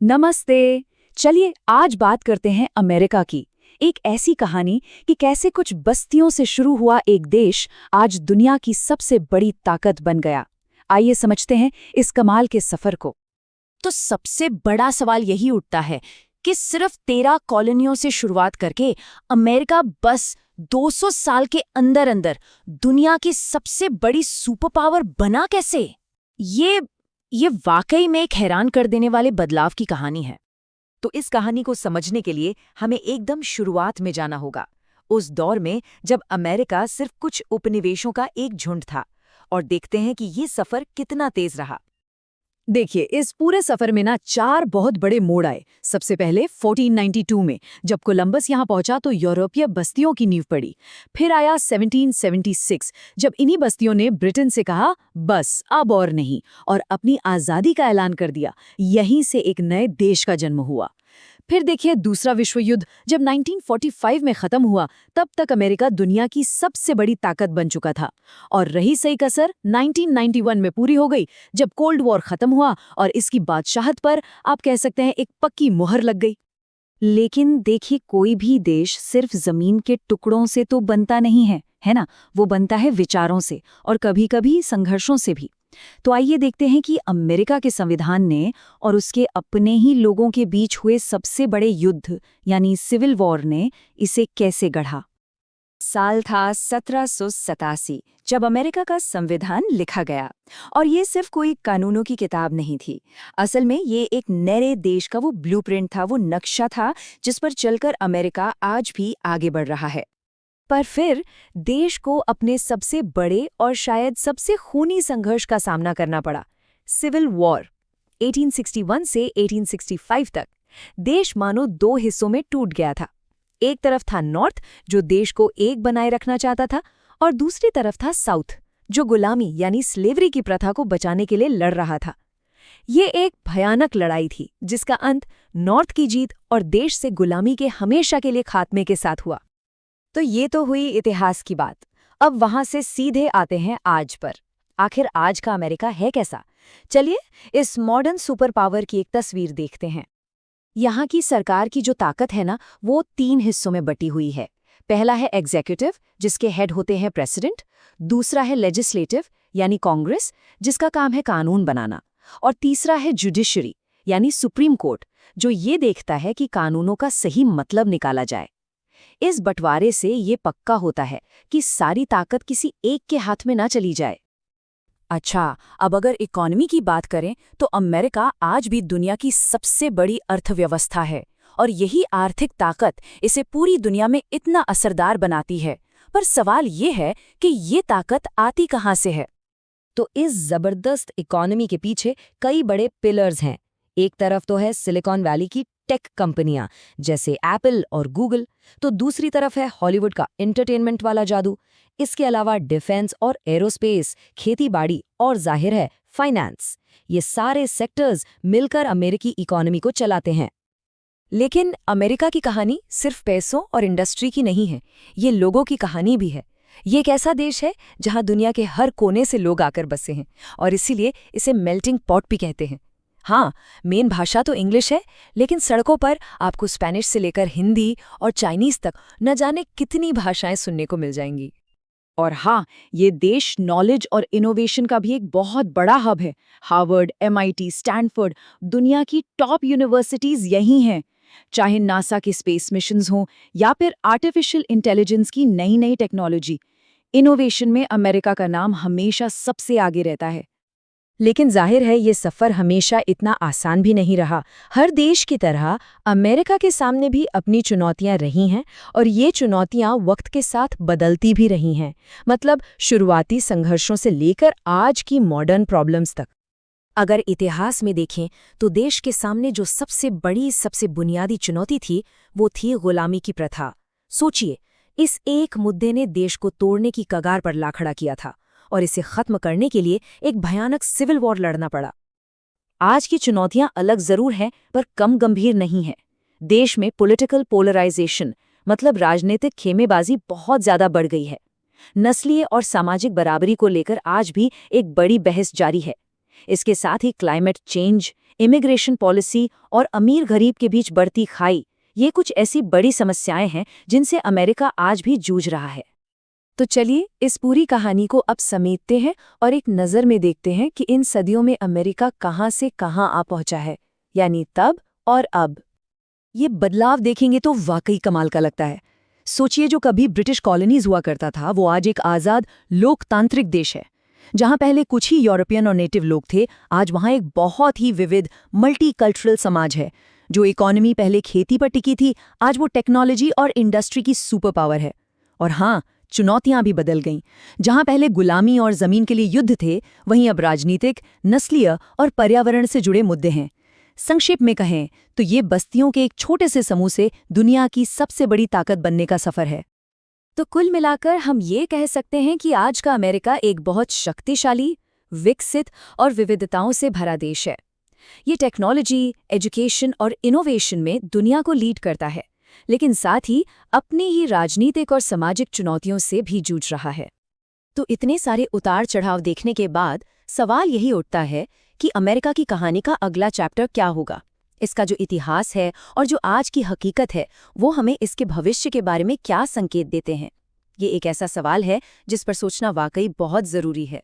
नमस्ते। चलिए आज बात करते हैं अमेरिका की। एक ऐसी कहानी कि कैसे कुछ बस्तियों से शुरू हुआ एक देश आज दुनिया की सबसे बड़ी ताकत बन गया। आइए समझते हैं इस कमाल के सफर को। तो सबसे बड़ा सवाल यही उठता है कि सिर्फ 13 कॉलोनियों से शुरुआत करके अमेरिका बस 200 साल के अंदर अंदर दुनिया की सबसे बड़ी सुपर पावर बना कैसे? ये वाकई में एक हैरान कर देने वाले बदलाव की कहानी है। तो इस कहानी को समझने के लिए हमें एकदम शुरुआत में जाना होगा, उस दौर में जब अमेरिका सिर्फ कुछ उपनिवेशों का एक झुंड था, और देखते हैं कि ये सफर कितना तेज रहा। देखिए, इस पूरे सफर में ना 4 बहुत बड़े मोड़ आए। सबसे पहले 1492 में जब कोलंबस यहाँ पहुंचा तो यूरोपीय बस्तियों की नींव पड़ी। फिर आया 1776 जब इन्हीं बस्तियों ने ब्रिटेन से कहा बस अब और नहीं, और अपनी आज़ादी का ऐलान कर दिया। यहीं से एक नए देश का जन्म हुआ। फिर देखिए दूसरा विश्व युद्ध जब 1945 में खत्म हुआ, तब तक अमेरिका दुनिया की सबसे बड़ी ताकत बन चुका था। और रही सही कसर 1991 में पूरी हो गई, जब कोल्ड वॉर खत्म हुआ और इसकी बादशाहत पर आप कह सकते हैं एक पक्की मुहर लग गई। लेकिन देखिए, कोई भी देश सिर्फ जमीन के टुकड़ों से तो बनता नहीं है ना? वो बनता है विचारों से और कभी-कभी संघर्षों से भी। तो आइए देखते हैं कि अमेरिका के संविधान ने और उसके अपने ही लोगों के बीच हुए सबसे बड़े युद्ध यानी सिविल वॉर ने इसे कैसे गढ़ा। साल था 1787 जब अमेरिका का संविधान लिखा गया, और ये सिर्फ कोई कानूनों की किताब नहीं थी। असल में ये एक नए देश का वो ब्लूप्रिंट था, वो नक्शा था जिस पर चलकर अमेरिका आज भी आगे बढ़ रहा है। पर फिर देश को अपने सबसे बड़े और शायद सबसे खूनी संघर्ष का सामना करना पड़ा, सिविल वॉर। 1861 से 1865 तक देश मानो 2 हिस्सों में टूट गया था। एक तरफ था नॉर्थ, जो देश को एक बनाए रखना चाहता था, और दूसरी तरफ था साउथ, जो गुलामी यानी स्लेवरी की प्रथा को बचाने के लिए लड़ रहा था। ये एक भयानक लड़ाई थी जिसका अंत नॉर्थ की जीत और देश से गुलामी के हमेशा के लिए खात्मे के साथ हुआ। तो ये तो हुई इतिहास की बात। अब वहां से सीधे आते हैं आज पर। आखिर आज का अमेरिका है कैसा? चलिए इस मॉडर्न सुपर पावर की एक तस्वीर देखते हैं। यहाँ की सरकार की जो ताकत है ना, वो 3 हिस्सों में बटी हुई है। पहला है एग्जीक्यूटिव, जिसके हेड होते हैं प्रेसिडेंट। दूसरा है लेजिस्लेटिव यानी कांग्रेस, जिसका काम है कानून बनाना। और तीसरा है जुडिशरी यानी सुप्रीम कोर्ट, जो ये देखता है कि कानूनों का सही मतलब निकाला जाए। इस बंटवारे से ये पक्का होता है कि सारी ताकत किसी एक के हाथ में ना चली जाए। अच्छा, अब अगर इकोनॉमी की बात करें तो अमेरिका आज भी दुनिया की सबसे बड़ी अर्थव्यवस्था है, और यही आर्थिक ताकत इसे पूरी दुनिया में इतना असरदार बनाती है। पर सवाल ये है कि ये ताकत आती कहाँ से है? तो इस जबरदस्त इकोनॉमी के पीछे कई बड़े पिलर्स हैं। एक तरफ तो है सिलिकॉन वैली की टेक कंपनियां जैसे एप्पल और गूगल, तो दूसरी तरफ है हॉलीवुड का एंटरटेनमेंट वाला जादू। इसके अलावा डिफेंस और एरोस्पेस, खेतीबाड़ी और जाहिर है फाइनेंस, ये सारे सेक्टर्स मिलकर अमेरिकी इकोनॉमी को चलाते हैं। लेकिन अमेरिका की कहानी सिर्फ पैसों और इंडस्ट्री की नहीं है, ये लोगों की कहानी भी है। ये एक ऐसा देश है जहां दुनिया के हर कोने से लोग आकर बसे हैं, और इसीलिए इसे मेल्टिंग पॉट भी कहते हैं। हाँ, मेन भाषा तो इंग्लिश है, लेकिन सड़कों पर आपको स्पेनिश से लेकर हिंदी और चाइनीज तक न जाने कितनी भाषाएं सुनने को मिल जाएंगी। और हाँ, ये देश नॉलेज और इनोवेशन का भी एक बहुत बड़ा हब है। हार्वर्ड, MIT, स्टैनफोर्ड, दुनिया की टॉप यूनिवर्सिटीज यही हैं। चाहे नासा के स्पेस मिशंस हों या फिर आर्टिफिशियल इंटेलिजेंस की नई नई टेक्नोलॉजी, इनोवेशन में अमेरिका का नाम हमेशा सबसे आगे रहता है। लेकिन जाहिर है ये सफ़र हमेशा इतना आसान भी नहीं रहा। हर देश की तरह अमेरिका के सामने भी अपनी चुनौतियां रही हैं, और ये चुनौतियां वक्त के साथ बदलती भी रही हैं। मतलब शुरुआती संघर्षों से लेकर आज की मॉडर्न प्रॉब्लम्स तक। अगर इतिहास में देखें तो देश के सामने जो सबसे बड़ी, सबसे बुनियादी चुनौती थी, वो थी गुलामी की प्रथा। सोचिए, इस एक मुद्दे ने देश को तोड़ने की कगार पर ला खड़ा किया था, और इसे खत्म करने के लिए एक भयानक सिविल वॉर लड़ना पड़ा। आज की चुनौतियां अलग जरूर हैं, पर कम गंभीर नहीं है। देश में पॉलिटिकल पोलराइजेशन मतलब राजनीतिक खेमेबाजी बहुत ज्यादा बढ़ गई है। नस्लीय और सामाजिक बराबरी को लेकर आज भी एक बड़ी बहस जारी है। इसके साथ ही क्लाइमेट चेंज, इमिग्रेशन पॉलिसी और अमीर गरीब के बीच बढ़ती खाई, ये कुछ ऐसी बड़ी समस्याएं हैं जिनसे अमेरिका आज भी जूझ रहा है। तो चलिए इस पूरी कहानी को अब समेटते हैं और एक नज़र में देखते हैं कि इन सदियों में अमेरिका कहाँ से कहाँ आ पहुंचा है, यानी तब और अब। ये बदलाव देखेंगे तो वाकई कमाल का लगता है। सोचिए, जो कभी ब्रिटिश कॉलोनीज हुआ करता था वो आज एक आज़ाद लोकतांत्रिक देश है। जहां पहले कुछ ही यूरोपियन और नेटिव लोग थे, आज वहां एक बहुत ही विविध मल्टीकल्चरल समाज है। जो इकोनॉमी पहले खेती पर टिकी थी, आज वो टेक्नोलॉजी और इंडस्ट्री की सुपर पावर है। और हाँ, चुनौतियां भी बदल गईं। जहां पहले गुलामी और जमीन के लिए युद्ध थे, वहीं अब राजनीतिक, नस्लीय और पर्यावरण से जुड़े मुद्दे हैं। संक्षेप में कहें तो ये बस्तियों के एक छोटे से समूह से दुनिया की सबसे बड़ी ताकत बनने का सफर है। तो कुल मिलाकर हम ये कह सकते हैं कि आज का अमेरिका एक बहुत शक्तिशाली, विकसित और विविधताओं से भरा देश है। ये टेक्नोलॉजी, एजुकेशन और इनोवेशन में दुनिया को लीड करता है, लेकिन साथ ही अपनी ही राजनीतिक और सामाजिक चुनौतियों से भी जूझ रहा है। तो इतने सारे उतार चढ़ाव देखने के बाद सवाल यही उठता है कि अमेरिका की कहानी का अगला चैप्टर क्या होगा। इसका जो इतिहास है और जो आज की हकीकत है, वो हमें इसके भविष्य के बारे में क्या संकेत देते हैं। ये एक ऐसा सवाल है जिस पर सोचना वाकई बहुत ज़रूरी है।